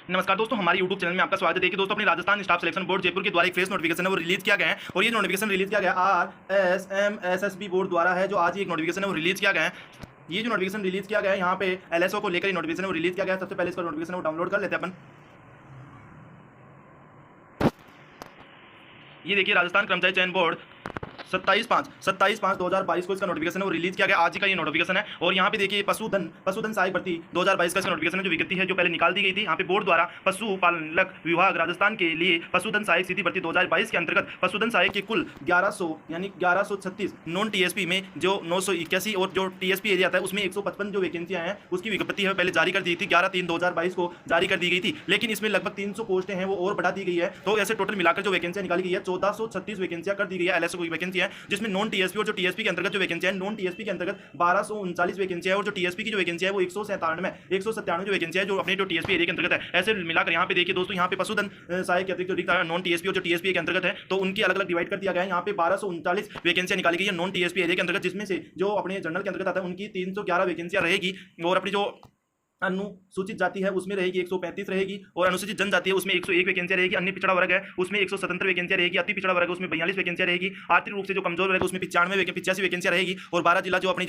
नमस्कार दोस्तों, हमारे YouTube चैनल में आपका स्वागत है कि दोस्तों अपनी Rajasthan staff selection board Jaipur के द्वारा एक फ्रेश नोटिफिकेशन है वो रिलीज किया गया है। और ये नोटिफिकेशन रिलीज किया गया RSMSSB बोर्ड द्वारा है, जो आज ही एक नोटिफिकेशन है वो रिलीज किया गया है। ये जो नोटिफिकेशन रिलीज किया गया है यहाँ पे LSO को लेकर ये नोटिफिकेशन है वो रिलीज किया गया है। सबसे पहले इसका नोटिफिकेशन वो डाउनलोड कर लेते हैं अपन। ये देखिए, राजस्थान कर्मचारी चयन बोर्ड 27/5/2022 को इसका नोटिफिकेशन है वो रिलीज किया गया। आज ही का ये नोटिफिकेशन है। और यहाँ पे देखिए पशुधन सहायक भर्ती 2022 का इसका नोटिफिकेशन है, जो विज्ञप्ति है जो पहले निकाल दी गई थी। यहाँ पे बोर्ड द्वारा पशुपालक विभाग राजस्थान के लिए पशुधन सहायक सीधी भर्ती 2022 के अंतर्गत पशुधन सहायक के कुल 1100 यानी 1136 नॉन TSP में जो 981 और जो TSP एरिया आता है उसमें 155 जो वैकेंसियां हैं उसकी विज्ञप्ति है पहले जारी कर दी थी। 11/3/2022 को जारी कर दी गई थी, लेकिन इसमें लगभग 300 पोस्टें हैं वो और बढ़ा दी गई है। तो ऐसे टोटल मिलाकर जो वैकेंसियां निकाली गई है 1436 वैकेंसियां कर दी गई है। LSO की वैकेंसी है, जिसमें नॉन TSP और जो TSP के अंतर्गत जो वैकेंसी है, नॉन TSP के अंतर्गत 1239 वैकेंसी है और जो TSP की जो वैकेंसी है वो 197 जो वैकेंसी है जो अपने जो TSP एरिया के अंतर्गत है। ऐसे मिलाकर यहाँ पे देखिए दोस्तों, यहाँ पे पशुधन सहायक के अतिरिक्त जो दिखता है नॉन TSP और जो TSP के अंतर्गत है, तो उनकी अलग अलग डिवाइड कर दिया गया है। यहाँ पे 1239 वैकेंसियां निकाली गई है नॉन TSP एरिया के अंतर्गत, जिसमें से जो अपने जनरल के अंतर्गत आता है उनकी 311 वैकेंसियां रहेगी और अपनी जो अनुसूचित जाति है उसमें रहेगी 135 रहेगी और अनुसूचित जनजाति है उसमें 101 वैकेंसियां रहेगी। अन्य पिछड़ा वर्ग है उसमें 177 वैकेंसियां रहेगी। अति पिछड़ा वर्ग है उसमें 42 वैकेंसियां रहेगी। आर्थिक रूप से जो कमजोर वर्ग है उसमें 85 वैकेंसियां रहेगी। और 12 जिला जो अपने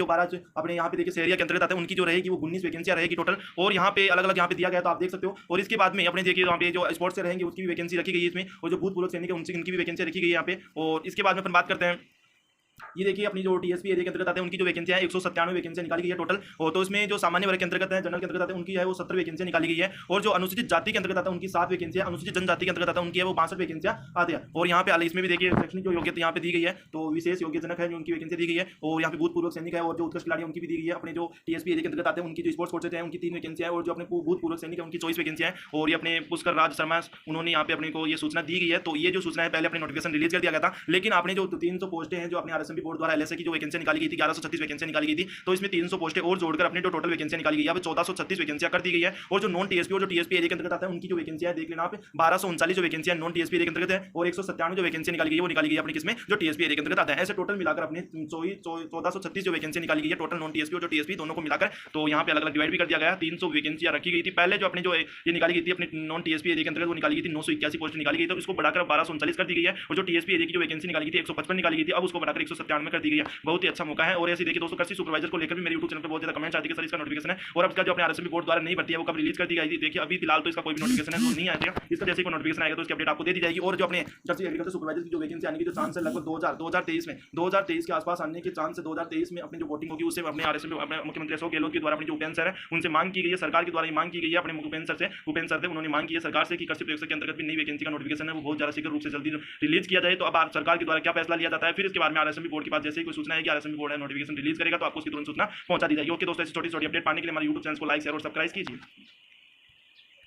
यहाँ पे देखिए शहरिया के अंतर्गत आते हैं उनकी जो रहेगी वो 19 वैकेंसियां रहेगी टोटल। और यहाँ पे अलग अलग यहाँ पे दिया गया तो आप देख सकते हो। और इसके बाद में अपने देखिए यहाँ पे जो स्पोर्ट्स से रहेंगे उसकी भी वैकेंसी रखी गई है इसमें, और जो भूतपूर्व सैनिक है उनकी भी वैकेंसी रखी गई है यहाँ पे। और इसके बाद में अपन बात करते हैं, ये देखिए अपनी जो TSP एरिया के अंतर्गत आते हैं उनकी जो वैकेंसी है 197 वैकेंसी निकाली गई है टोटल। और तो इसमें जो सामान्य वर्ग के अंतर्गत है, जनरल के अंतर्गत आते हैं उनकी है वो 70 वैकेंसी निकाली गई है। और जो अनुसूचित जाति के अंतर्गत आता है उनकी 7 वैकेंसी है। अनुसूचित जनजाति के अंतर्गत आता है उनकी है वो 62 वैकेंसियां आती है। और यहाँ पे इसमें भी देखिए शैक्षणिक जो योग्यता यहाँ पे दी गई है, तो विशेष योग्यजनक है जो उनकी वैकेंसी दी गई है। और यहाँ पे भूतपूर्व सैनिक है और जो उत्कृष्ट खिलाड़ी उनकी भी दी गई है। अपने जो TSP एरिया के अंतर्गत आते हैं उनकी जो स्पोर्ट्स कोच है उनकी 3 वैकेंसी है। और जो अपने भूतपूर्व सैनिक है उनकी 24 वैकेंसी है। और ये अपने पुष्कर राज शर्मा उन्होंने यहाँ पे अपने को ये सूचना दी गई है। तो ये जो सूचना है पहले अपने नोटिफिकेशन रिलीज कर दिया गया था, लेकिन आपने जो 300 पोस्टें हैं जो अपने RSMB बोर्ड द्वारा LSA की जो वैकेंसी निकाली गई थी 1136 वैकेंसी निकाली गई थी, तो इसमें 300 पोस्टें और जोड़कर अपने जो टोटल वैकेंसी निकाली गई है 1436 वैकेंसियां कर दी गई है। और जो नॉन TSP और जो TSP एरिया के अंतर्गत आता है उनकी जो वैकेंसी है देख लेना आप, 1239 जो वैकेंसी है नॉन TSP एरिया के अंतर्गत है और 197 जो वैकेंसी निकाली गई है वो निकाली गई है अपनी किसमें, जो TSP एरिया के अंतर्गत आता है। ऐसे टोटल मिलाकर अपने 1436 जो वैकेंसी निकाली गई है टोटल नॉन TSP और जो TSP दोनों को मिलाकर, तो यहाँ पे अलग अलग डिवाइड भी कर दिया गया। 300 वैकेंसियां रखी गई थी पहले, जो अपने जो ये निकाली गई थी अपने नॉन TSP एरिया के अंतर्गत वो निकाली गई थी 981 पोस्ट निकाली गई, तो इसको बढ़ाकर 1239 कर दी गई है। और जो TSP एरिया की जो वैकेंसी निकाली गई थी 155 निकाली गई थी, अब उसको बढ़ाकर 197 कर दी गई है। बहुत ही अच्छा मौका है। और ऐसे देखिए दोस्तों, कृषि सुपरवाइजर को लेकर भी मेरे YouTube चैनल पे बहुत ज्यादा कमेंट्स आती है कि सर इसका नोटिफिकेशन है और अब इसका जो अपने RSMB बोर्ड द्वारा नहीं भर्ती है वो कब रिलीज कर दी गई थी। देखिए अभी फिलहाल तो इसका कोई भी नोटिफिकेशन है वो नहीं आया। इसका जैसे कोई नोटिफिकेशन आएगा तो इसकी अपडेट आपको दे दी जाएगी। और जो अपने कृषि एग्रीकल्चर सुपरवाइजर की जो वैकेंसी आने की जो चांस है लगभग 2023 के आसपास आने के चांस है। 2023 में अपनी जो वोटिंग होगी उससे अपने RSMB अपने मुख्यमंत्री अशोक गहलोत के द्वारा अपनी जो उपेंद्र सर है उनसे मांग की गई है, सरकार के द्वारा ही मांग की गई है। अपने उपेंद्र सर से उन्होंने मांग की है सरकार से कि कृषि प्रयोगशाला के अंतर्गत भी नई वैकेंसी का नोटिफिकेशन है वो बहुत ज्यादा शीघ्र रूप से जल्दी रिलीज किया जाए। तो अब सरकार के द्वारा क्या फैसला लिया जाता है, फिर इसके बाद में RSMB बोर्ड के पास जैसे ही कोई सूचना है कि RSMB बोर्ड है नोटिफिकेशन रिलीज करेगा तो आपको उसकी तुरंत सूचना पहुंचा दी जाएगी। ओके दोस्तों, ऐसी छोटी छोटी अपडेट पाने के लिए हमारे YouTube चैनल को लाइक शेयर और सब्सक्राइब कीजिए।